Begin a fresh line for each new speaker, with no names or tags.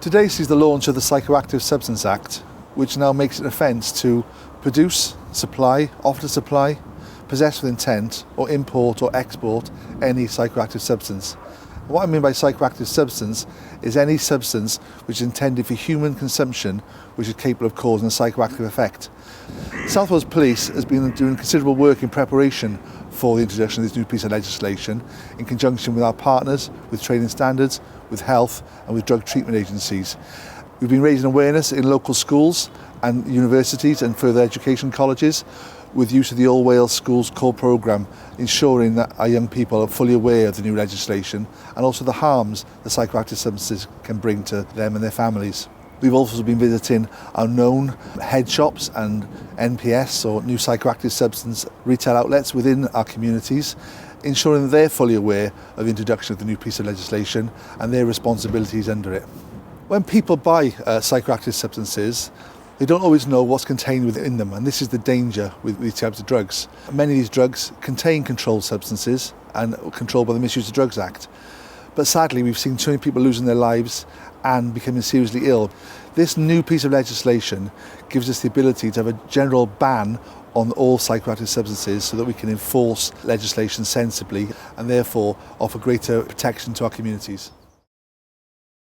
Today sees the launch of the Psychoactive Substance Act, which now makes it an offence to produce, supply, offer to supply, possess with intent, or import or export any psychoactive substance. What I mean by psychoactive substance is any substance which is intended for human consumption which is capable of causing a psychoactive effect. South Wales Police has been doing considerable work in preparation for the introduction of this new piece of legislation in conjunction with our partners, with training standards, with health and with drug treatment agencies. We've been raising awareness in local schools and universities and further education colleges with use of the All Wales Schools Core Programme, ensuring that our young people are fully aware of the new legislation and also the harms the psychoactive substances can bring to them and their families. We've also been visiting our known head shops and NPS or new psychoactive substance retail outlets within our communities, ensuring that they're fully aware of the introduction of the new piece of legislation and their responsibilities under it. When people buy psychoactive substances, they don't always know what's contained within them, and this is the danger with these types of drugs. Many of these drugs contain controlled substances and are controlled by the Misuse of Drugs Act. But sadly, we've seen too many people losing their lives and becoming seriously ill. This new piece of legislation gives us the ability to have a general ban on all psychoactive substances so that we can enforce legislation sensibly and therefore offer greater protection to our communities.